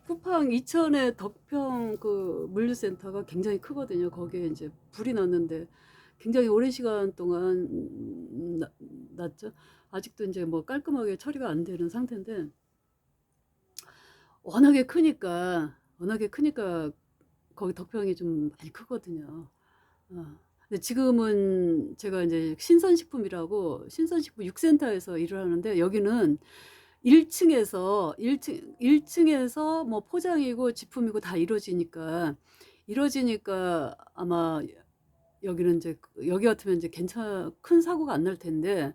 쿠팡 이천의 덕평 그 물류센터가 굉장히 크거든요. 거기에 이제 불이 났는데 굉장히 오랜 시간 동안 났죠. 아직도 이제 뭐 깔끔하게 처리가 안 되는 상태인데 워낙에 크니까 거기 덕평이 좀 많이 크거든요. 근데 지금은 제가 이제 신선식품 육센터에서 일을 하는데 여기는 1층에서 뭐 포장이고 지품이고 다 이루어지니까 아마 여기는 이제 여기 같으면 이제 큰 사고가 안 날 텐데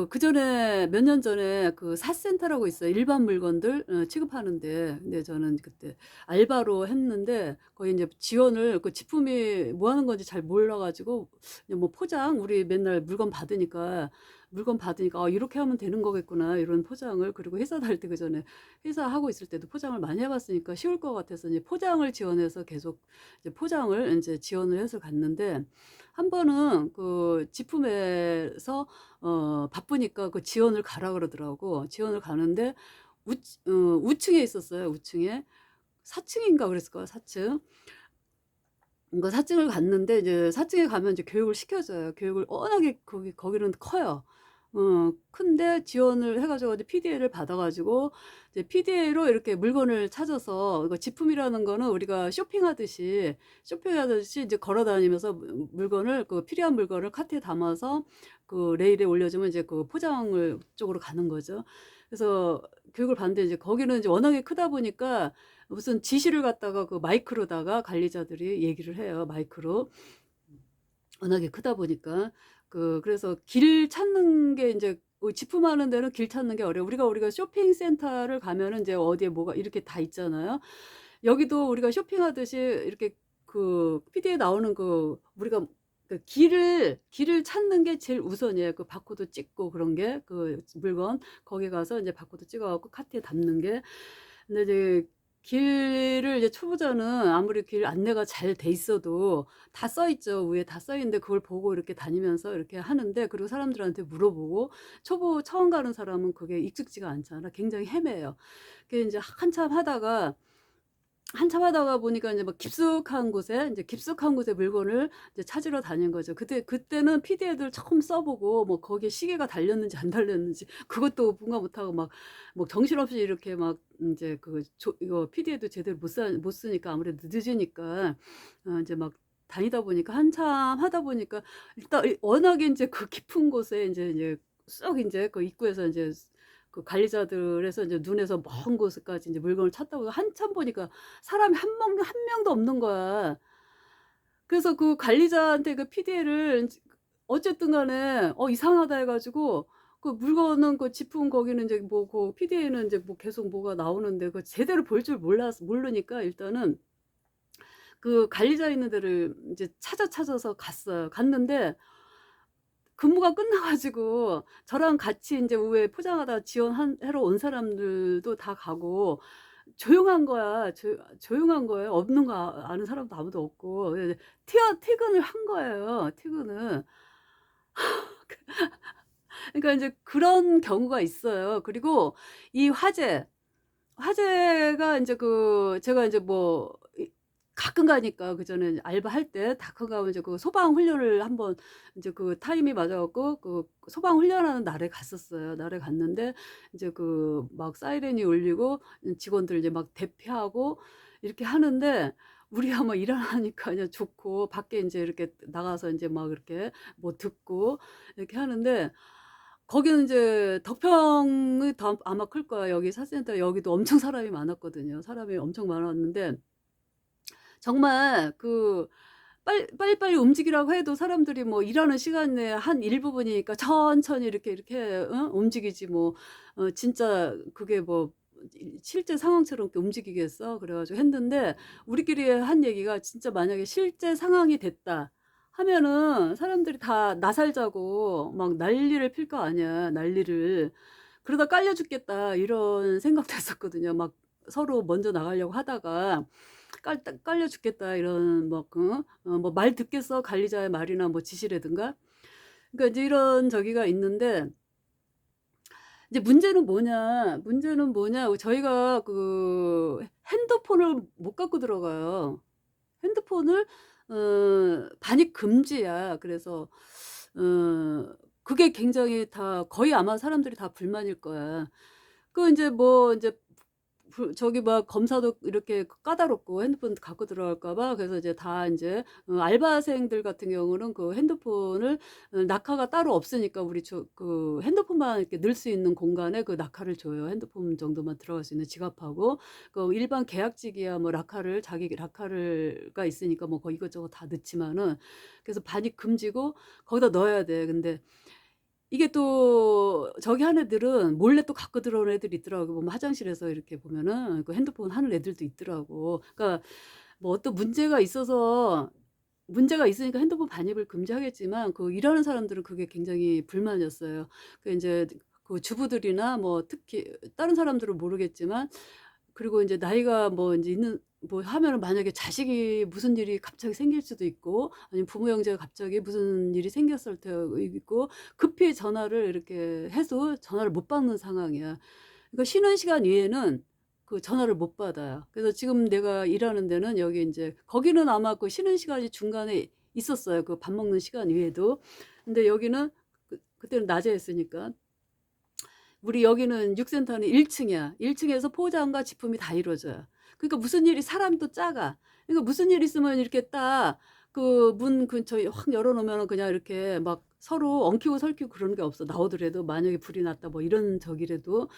그전에 몇 년 전에 그 사센터라고 있어요. 일반 물건들 취급하는데. 근데 저는 그때 알바로 했는데 거기 이제 지원을 그 제품이 뭐 하는 건지 잘 몰라 가지고 그냥 뭐 포장 우리 맨날 물건 받으니까 '아 이렇게 하면 되는 거겠구나.' 이런 포장을. 그리고 회사 다닐 때 그전에 회사 하고 있을 때도 포장을 많이 해 봤으니까 쉬울 것 같아서 이제 포장을 지원해서 계속 이제 포장을 인제 지원을 해서 갔는데 한 번은 그 제품에서 바쁘니까 그 지원을 가라 그러더라고. 지원을 가는데 우층에 있었어요, 우층에. 4 층인가 그랬을 거야, 4 층. 그러니까 4 층을 갔는데 이제 4 층에 가면 이제 교육을 시켜줘요. 교육을 워낙에 거기는 커요. 큰데 지원을 해 가지고 이제 PDA를 받아 가지고 이제 PDA로 이렇게 물건을 찾아서 이거 제품이라는 거는 우리가 쇼핑하듯이 이제 걸어 다니면서 물건을 필요한 물건을 카트에 담아서 그 레일에 올려주면 이제 그 포장을 쪽으로 가는 거죠. 그래서 교육을 받는데 이제 거기는 이제 워낙에 크다 보니까 무슨 지시를 갖다가 그 마이크로다가 관리자들이 얘기를 해요, 마이크로. 워낙에 크다 보니까. 그래서 길 찾는 게 인제 집품하는 데는 길 찾는 게 어려워. 우리가 쇼핑센터를 가면은 인제 어디에 뭐가 이렇게 다 있잖아요. 여기도 우리가 쇼핑하듯이 이렇게 그 PD에 나오는 우리가 길을 찾는 게 제일 우선이에요. 그 바코드 찍고 그런 게 물건 거기 가서 인제 바코드 찍어 갖고 카트에 담는 게. 근데 이제 길을 이제 초보자는 아무리 길 안내가 잘 돼 있어도 다 써 있죠. 위에 다 써 있는데 그걸 보고 이렇게 다니면서 이렇게 하는데, 그리고 사람들한테 물어보고 처음 가는 사람은 그게 익숙지가 않잖아. 굉장히 헤매요. 그게 인제 한참 하다가 보니까 인제 막 깊숙한 곳에 물건을 이제 찾으러 다닌 거죠. 그때는 PD애들 처음 써 보고 뭐 거기에 시계가 달렸는지 안 달렸는지 그것도 분간 못하고 막 뭐 정신없이 이렇게 막 인제 이거 PD애도 제대로 못 쓰니까 아무래도 늦으니까 인제 막 다니다 보니까 한참 하다 보니까 일단 워낙에 인제 그 깊은 곳에 인제 쏙 인제 그 입구에서 인제 그 관리자들에서 인제 눈에서 먼 곳까지 인제 물건을 찾다가 한참 보니까 사람이 한 명도 없는 거야. 그래서 그 관리자한테 그 PD를 어쨌든 간에 이상하다 해 가지고 그 물건은 그 제품 거기는 인제 뭐 PD에는 인제 뭐 계속 뭐가 나오는데 제대로 볼 줄 모르니까 일단은 그 관리자 있는 데를 인제 찾아서 갔어요. 갔는데 근무가 끝나 가지고 저랑 같이 인제 위에 포장하다 하러 온 사람들도 다 가고 조용한 거야. 조용한 거예요. 없는 거 아는 사람도 아무도 없고. 그래서 퇴근을 한 거예요, 퇴근을. 그러니까 인제 그런 경우가 있어요. 그리고 이 화재가 인제 제가 인제 뭐 가끔 가니까 그전에 알바할 때 가끔 가면 이제 소방 훈련을 한번 인제 타임이 맞아 갖고 소방 훈련하는 날에 갔었어요. 날에 갔는데 인제 막 사이렌이 울리고 직원들 이제 막 대피하고 이렇게 하는데 우리가 막 일하니까 그냥 좋고 밖에 인제 이렇게 나가서 인제 막 이렇게 뭐 듣고 이렇게 하는데 거기는 인제 덕평이 더 아마 클 거예요. 여기 사센터 여기도 엄청 사람이 많았거든요. 사람이 엄청 많았는데 정말 빨리빨리 움직이라고 해도 사람들이 뭐 일하는 시간의 한 일부분이니까 천천히 이렇게 움직이지 뭐 진짜 그게 뭐 실제 상황처럼 이렇게 움직이겠어? 그래 가지고 했는데 우리끼리 한 얘기가 진짜 만약에 실제 상황이 됐다 하면은 사람들이 다 나살자고 막 난리를 필 거 아니야, 난리를. 그러다 깔려 죽겠다 이런 생각도 했었거든요. 막 서로 먼저 나가려고 하다가 깔려 죽겠다 이런 뭐 말 듣겠어 관리자의 말이나 뭐 지시라든가. 그러니까 이제 이런 저기가 있는데 이제 문제는 뭐냐 저희가 그 핸드폰을 못 갖고 들어가요. 핸드폰을 반입 금지야. 그래서 그게 굉장히 다 거의 아마 사람들이 다 불만일 거야. 그 인제 뭐 인제 저기 막 검사도 이렇게 까다롭고 핸드폰 갖고 들어갈까 봐 그래서 이제 다 인제 알바생들 같은 경우는 그 핸드폰을 낙하가 따로 없으니까 우리 그 핸드폰만 이렇게 넣을 수 있는 공간에 그 낙하를 줘요. 핸드폰 정도만 들어갈 수 있는 지갑하고. 그 일반 계약직이야 뭐 낙하를 자기 낙하를 가 있으니까 뭐 거 이것저것 다 넣지만은 그래서 반입 금지고 거기다 넣어야 돼. 근데 이게 또 저기 한 애들은 몰래 또 갖고 들어오는 애들이 있더라고. 보면 화장실에서 이렇게 보면은 그 핸드폰 하는 애들도 있더라고. 그러니까 뭐 어떤 문제가 있으니까 핸드폰 반입을 금지하겠지만 그 일하는 사람들은 그게 굉장히 불만이었어요. 그 인제 그 주부들이나 뭐 특히 다른 사람들은 모르겠지만 그리고 인제 나이가 뭐 인제 있는 뭐 하면은 만약에 자식이 무슨 일이 갑자기 생길 수도 있고 아니면 부모 형제가 갑자기 무슨 일이 생겼을 때도 있고 급히 전화를 이렇게 해도 전화를 못 받는 상황이야. 그러니까 쉬는 시간 외에는 그 전화를 못 받아요. 그래서 지금 내가 일하는 데는 여기 인제 거기는 아마 그 쉬는 시간이 중간에 있었어요, 그 밥 먹는 시간 외에도. 근데 여기는 그때는 낮에 했으니까 우리 여기는 육센터는 1 층이야. 1 층에서 포장과 지품이 다 이루어져요. 그러니까 무슨 일이 사람도 작아. 그러니까 무슨 일 있으면 이렇게 딱 그 문 근처에 확 열어 놓으면은 그냥 이렇게 막 서로 엉키고 설키고 그러는 게 없어. 나오더라도 만약에 불이 났다 뭐 이런 저기라도.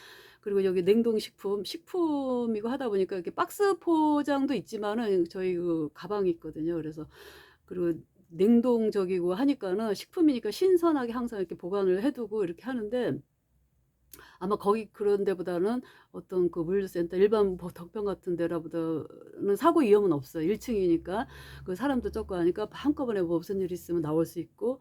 그리고 여기 냉동식품, 식품이고 하다 보니까 이렇게 박스 포장도 있지만은 저희 그 가방이 있거든요. 그래서 그리고 냉동적이고 하니까는 식품이니까 신선하게 항상 이렇게 보관을 해 두고 이렇게 하는데 아마 거기 그런 데보다는 어떤 그 물류센터 일반 뭐 덕평 같은 데라보다는 사고 위험은 없어요. 1 층이니까. 그 사람도 적고 하니까 한꺼번에 뭐 무슨 일이 있으면 나올 수 있고.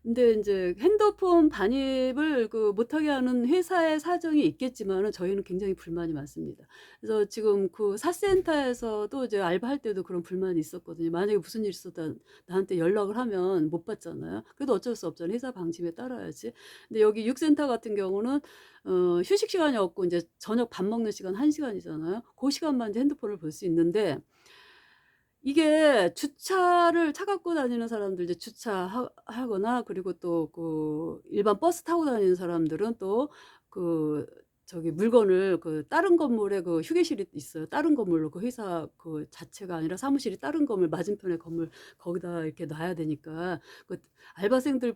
근데 인제 핸드폰 반입을 그 못하게 하는 회사의 사정이 있겠지만은 저희는 굉장히 불만이 많습니다. 그래서 지금 그 사센터에서도 이제 알바할 때도 그런 불만이 있었거든요. 만약에 무슨 일이 있어도 나한테 연락을 하면 못 받잖아요. 그래도 어쩔 수 없잖아요. 회사 방침에 따라야지. 근데 여기 육센터 같은 경우는 휴식 시간이 없고 인제 저녁 밥 먹는 시간 1 시간이잖아요. 고 시간만 이제 핸드폰을 볼 수 있는데 이게 주차를 차 갖고 다니는 사람들 이제 하거나 그리고 또 그 일반 버스 타고 다니는 사람들은 또 그 저기 물건을 그 다른 건물에 그 휴게실이 있어요. 다른 건물로 그 회사 그 자체가 아니라 사무실이 다른 건물 맞은편의 건물 거기다 이렇게 놔야 되니까 그 알바생들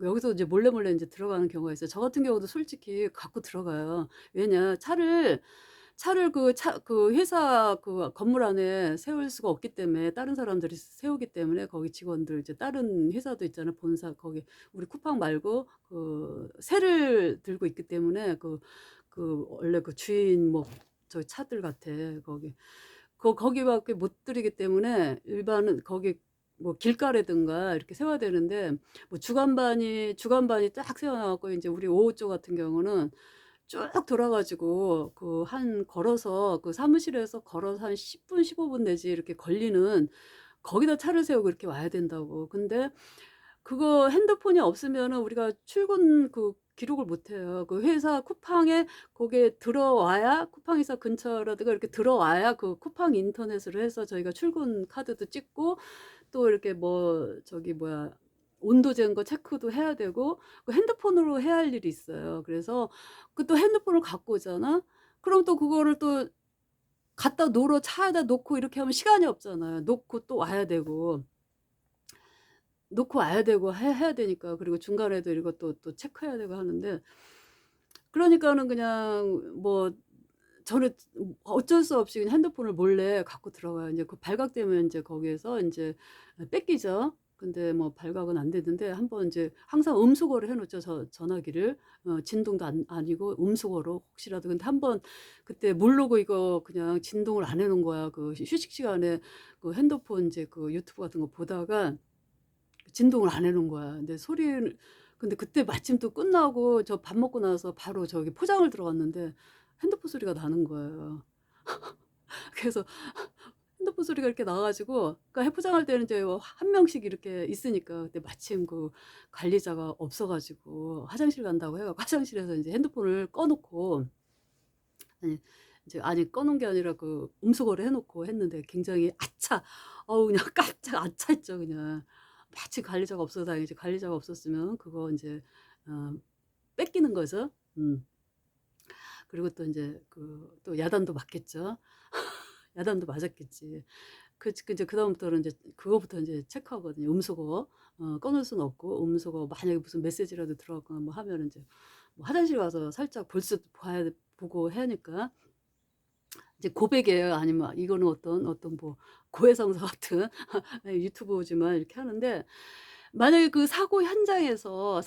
여기서 이제 몰래 인제 들어가는 경우가 있어요. 저 같은 경우도 솔직히 갖고 들어가요. 왜냐 차를 그 회사 그 건물 안에 세울 수가 없기 때문에 다른 사람들이 세우기 때문에 거기 직원들 이제 다른 회사도 있잖아요. 본사 거기 우리 쿠팡 말고 그 새를 들고 있기 때문에 원래 그 주인 뭐 저 차들 같아 거기. 거기밖에 못 들이기 때문에 일반은 거기 뭐 길가라든가 이렇게 세워야 되는데 뭐 주간반이 딱 세워 놔 갖고 인제 우리 5호쪽 같은 경우는 쭉 돌아 가지고 걸어서 그 사무실에서 걸어서 한 10분 15분 내지 이렇게 걸리는 거기다 차를 세우고 이렇게 와야 된다고. 근데 그거 핸드폰이 없으면은 우리가 출근 그 기록을 못 해요. 그 회사 쿠팡에 거기에 들어와야 쿠팡 회사 근처라든가 이렇게 들어와야 그 쿠팡 인터넷으로 해서 저희가 출근 카드도 찍고 또 이렇게 뭐 저기 뭐야 온도 재는 거 체크도 해야 되고 그 핸드폰으로 해야 할 일이 있어요. 그래서 그 또 핸드폰을 갖고 오잖아? 그럼 또 그거를 또 갖다 놓으러 차에다 놓고 이렇게 하면 시간이 없잖아요. 놓고 또 와야 되고. 놓고 와야 되고 해야 되니까 그리고 중간에도 이것도 또 체크해야 되고 하는데 그러니까는 그냥 뭐 저는 어쩔 수 없이 그냥 핸드폰을 몰래 갖고 들어가요. 인제 그 발각되면 인제 거기에서 인제 뺏기죠. 근데 뭐 발각은 안 되는데 한번 인제 항상 음수거를 해 놓죠, 전화기를. 진동도 아니고 음수거로 혹시라도. 근데 한번 그때 모르고 이거 그냥 진동을 안 해 놓은 거야. 그 휴식 시간에 그 핸드폰 인제 그 유튜브 같은 거 보다가 진동을 안 해 놓은 거야. 근데 그때 마침 또 끝나고 저 밥 먹고 나서 바로 저기 포장을 들어갔는데 핸드폰 소리가 나는 거예요. 그래서 핸드폰 소리가 이렇게 나 가지고, 그러니까 해포장할 때는 이제 한 명씩 이렇게 있으니까, 그때 마침 그 관리자가 없어 가지고 화장실 간다고 해 갖고 화장실에서 인제 핸드폰을 꺼 놓고, 아니 이제, 아니 꺼 놓은 게 아니라 그 음소거를 해 놓고 했는데, 굉장히 아차, 어우 그냥 깜짝 아차했죠 그냥. 마침 관리자가 없어서 다행이지, 관리자가 없었으면 그거 인제 어 뺏기는 거죠. 음. 그리고 또 인제 또 야단도 맞겠죠. 야단도 맞았겠지. 이제 그다음부터는 인제 그거부터 인제 체크하거든요. 음소거 꺼 놓을 수는 없고, 음소거 만약에 무슨 메시지라도 들어왔거나 뭐 하면은 인제 뭐 화장실 가서 살짝 보고 해야 하니까, 이제 고백이에요. 아니면 이거는 어떤 뭐 고해성사 같은 유튜브지만 이렇게 하는데, 만약에 그 사고 현장에서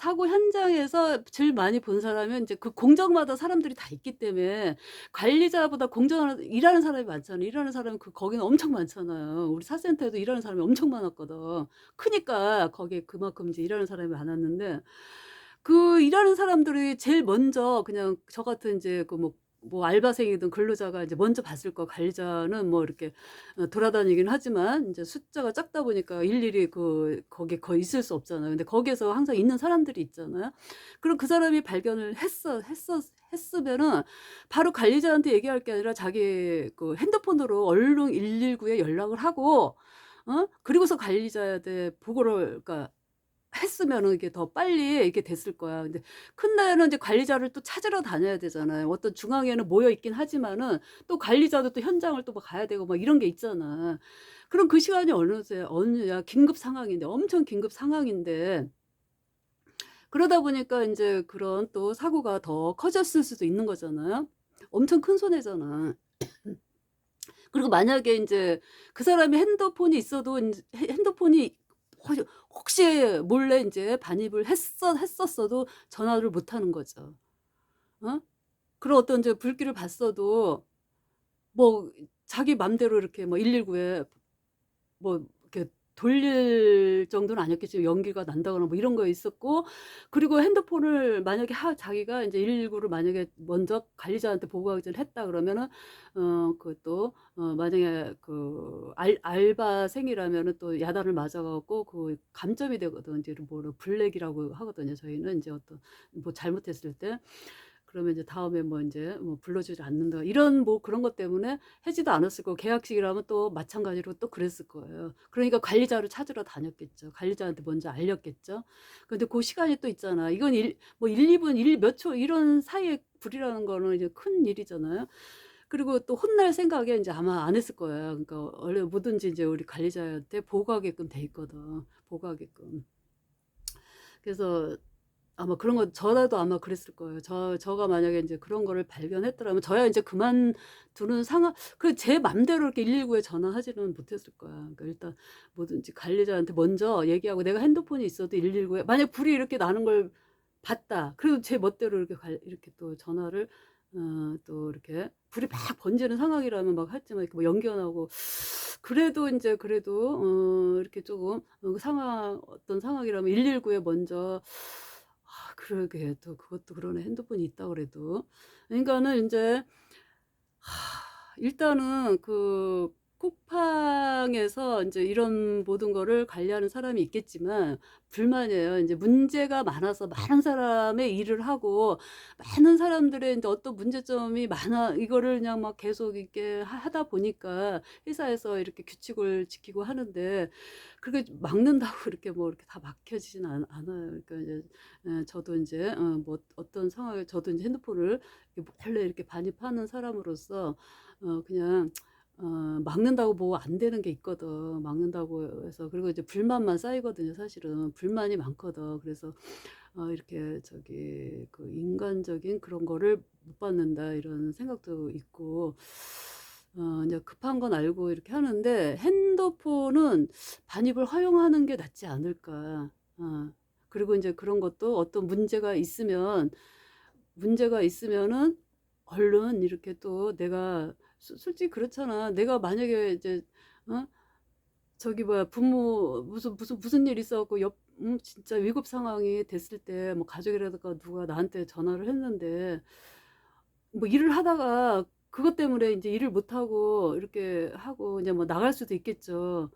제일 많이 본 사람은 인제 그 공장마다 사람들이 다 있기 때문에, 관리자보다 공장을 일하는 사람이 많잖아요. 일하는 사람이 거기는 엄청 많잖아요. 우리 사센터에도 일하는 사람이 엄청 많았거든. 크니까 거기에 그만큼 이제 일하는 사람이 많았는데, 그 일하는 사람들이 제일 먼저 그냥 저 같은 인제 뭐 알바생이든 근로자가 이제 먼저 봤을 거, 관리자는 뭐 이렇게 돌아다니긴 하지만 인제 숫자가 작다 보니까 일일이 거기에 거의 있을 수 없잖아요. 근데 거기에서 항상 있는 사람들이 있잖아요. 그럼 그 사람이 발견을 했으면은 바로 관리자한테 얘기할 게 아니라 자기 그 핸드폰으로 얼른 119에 연락을 하고, 그리고서 관리자한테 보고를, 그러니까 했으면은 이게 더 빨리 이게 됐을 거야. 근데 큰 데는 이제 관리자를 또 찾으러 다녀야 되잖아요. 어떤 중앙에는 모여 있긴 하지만은 또 관리자도 또 현장을 또 뭐 가야 되고 막 이런 게 있잖아. 그럼 그 시간이 어느냐, 긴급 상황인데, 엄청 긴급 상황인데, 그러다 보니까 인제 그런 또 사고가 더 커졌을 수도 있는 거잖아요. 엄청 큰 손해잖아. 그리고 만약에 인제 그 사람이 핸드폰이 있어도 인제 핸드폰이 혹시 몰래 인제 반입을 했었어도 전화를 못 하는 거죠. 어? 그리고 어떤 이제 불길을 봤어도 뭐 자기 맘대로 이렇게 뭐 119에 뭐 이렇게 돌릴 정도는 아니었겠지만 연기가 난다거나 뭐 이런 거 있었고, 그리고 핸드폰을 만약에 자기가 인제 119를 만약에 먼저 관리자한테 보고하기 전에 했다 그러면은, 그것도 만약에 알바생이라면은 또 야단을 맞아 갖고 감점이 되거든. 이제 뭐를 블랙이라고 하거든요, 저희는 인제 어떤 뭐 잘못했을 때. 그러면 이제 다음에 뭐 인제 뭐 불러주지 않는다, 이런 뭐 그런 것 때문에 하지도 않았을 거고, 계약직이라면 또 마찬가지로 또 그랬을 거예요. 그러니까 관리자를 찾으러 다녔겠죠. 관리자한테 먼저 알렸겠죠. 근데 고 시간이 또 있잖아. 이건 1-2 분, 몇 초 이런 사이에 불이라는 거는 이제 큰일이잖아요. 그리고 또 혼날 생각에 인제 아마 안 했을 거예요. 그러니까 원래 뭐든지 인제 우리 관리자한테 보고하게끔 돼 있거든, 보고하게끔. 그래서 아마 그런 거 저라도 아마 그랬을 거예요. 저가 만약에 인제 그런 거를 발견했더라면 저야 인제 그만두는 상황, 제 맘대로 이렇게 119에 전화하지는 못했을 거야. 그러니까 일단 뭐든지 관리자한테 먼저 얘기하고, 내가 핸드폰이 있어도 119에 만약 불이 이렇게 나는 걸 봤다. 그래도 제 멋대로 이렇게 또 전화를 또 이렇게 불이 막 번지는 상황이라면 막 했지만, 이렇게 뭐 연기가 나고, 그래도 인제 이렇게 쪼금 어떤 상황이라면 119에 먼저, 그러게 또 그것도 그러네. 핸드폰이 있다 그래도. 그러니까는 인제 일단은 쿠팡에서 인제 이런 모든 거를 관리하는 사람이 있겠지만 불만이에요. 인제 문제가 많아서 많은 사람의 일을 하고, 많은 사람들의 인제 어떤 문제점이 많아, 이거를 그냥 막 계속 이렇게 하다 보니까 회사에서 이렇게 규칙을 지키고 하는데, 그게 막는다고 이렇게 뭐 이렇게 다 막혀지진 않아요. 그러니까 이제 저도 인제 뭐 어떤 상황에 저도 인제 핸드폰을 이렇게 몰래 이렇게 반입하는 사람으로서 그냥 막는다고 뭐 안 되는 게 있거든. 막는다고 해서, 그리고 이제 불만만 쌓이거든요 사실은. 불만이 많거든. 그래서 이렇게 그 '인간적인 그런 거를 못 받는다.' 이런 생각도 있고, 인제 급한 건 알고 이렇게 하는데, 핸드폰은 반입을 허용하는 게 낫지 않을까. 그리고 인제 그런 것도 어떤 문제가 있으면은 얼른 이렇게 또 내가, 솔직히 그렇잖아. 내가 만약에 이제 어 저기 뭐야, 부모 무슨 일 있어 갖고 진짜 위급 상황이 됐을 때, 뭐 가족이라든가 누가 나한테 전화를 했는데, 뭐 일을 하다가 그것 때문에 인제 일을 못 하고 이렇게 하고 그냥 뭐 나갈 수도 있겠죠.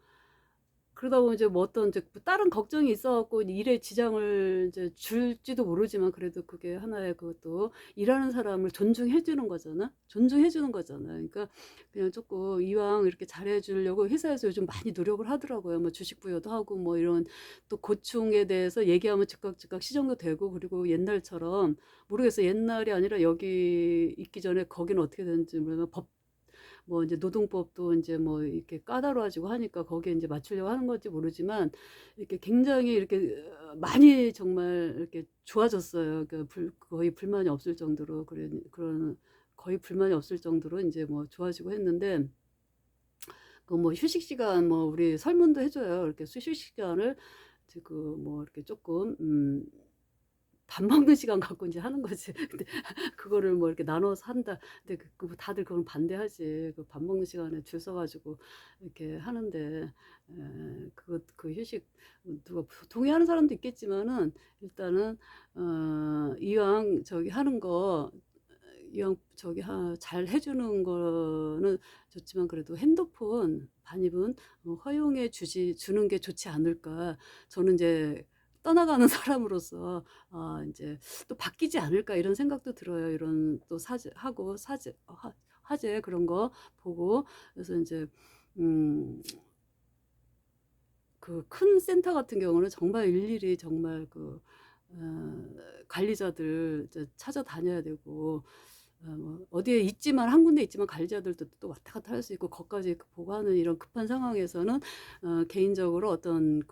그러다 보면 이제 뭐 어떤 이제 뭐 다른 걱정이 있어 갖고 일에 지장을 이제 줄지도 모르지만 그래도 그게 하나의 그것도 일하는 사람을 존중해 주는 거잖아. 존중해 주는 거잖아요. 그러니까 그냥 쪼끔 이왕 이렇게 잘해 주려고 회사에서 요즘 많이 노력을 하더라고요. 뭐 주식 부여도 하고 뭐 이런 또 고충에 대해서 얘기하면 즉각 시정도 되고 그리고 옛날처럼 모르겠어요. 옛날이 아니라 여기 있기 전에 거기는 어떻게 되는지 모르지만 법 뭐 인제 노동법도 인제 뭐 이렇게 까다로워지고 하니까 거기에 인제 맞추려고 하는 건지 모르지만 이렇게 굉장히 이렇게 많이 정말 이렇게 좋아졌어요. 그러니까 거의 불만이 없을 정도로 그런 거의 불만이 없을 정도로 인제 뭐 좋아지고 했는데 그 뭐 휴식 시간 뭐 우리 설문도 해 줘요. 이렇게 휴식 시간을 이제 그 뭐 이렇게 쪼끔 밥 먹는 시간 갖고 인제 하는 거지. 근데 그거를 뭐 이렇게 나눠서 한다. 근데 뭐 다들 그건 반대하지. 그 밥 먹는 시간에 줄 서 가지고 이렇게 하는데 그 휴식 누가 동의하는 사람도 있겠지만은 일단은 이왕 저기 하는 거 이왕 저기 잘해 주는 거는 좋지만 그래도 핸드폰 반입은 허용해 주는 게 좋지 않을까. 저는 인제 떠나가는 사람으로서 인제 '또 바뀌지 않을까.' 이런 생각도 들어요. 이런 또 화제 그런 거 보고. 그래서 인제 음 그 큰 센터 같은 경우는 정말 일일이 정말 어 관리자들 이제 찾아다녀야 되고 뭐 어디에 있지만 한 군데 있지만 관리자들도 또 왔다 갔다 할 수 있고 거기까지 보고하는 이런 급한 상황에서는 개인적으로 어떤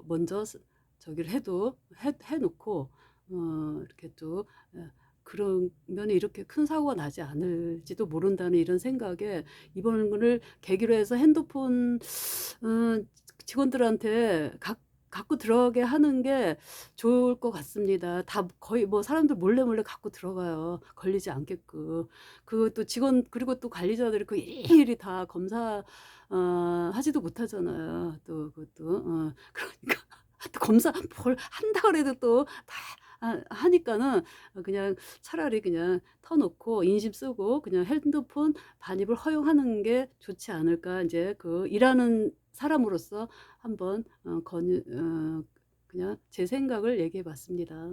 먼저 저기를 해 놓고 이렇게 또 그러면은 이렇게 큰 사고가 나지 않을지도 모른다는 이런 생각에 이번을 계기로 해서 핸드폰 직원들한테 갖고 들어가게 하는 게 좋을 것 같습니다. 다 거의 뭐 사람들 몰래 갖고 들어가요, 걸리지 않게끔. 그것도 그리고 또 관리자들이 그 일일이 다 검사 하지도 못하잖아요. 또 그것도 그러니까 또 검사 뭘 한다 그래도 또 다 하니까는 그냥 차라리 그냥 터 놓고 인심 쓰고 그냥 핸드폰 반입을 허용하는 게 좋지 않을까 인제 일하는 사람으로서 한번 그냥 제 생각을 얘기해 봤습니다.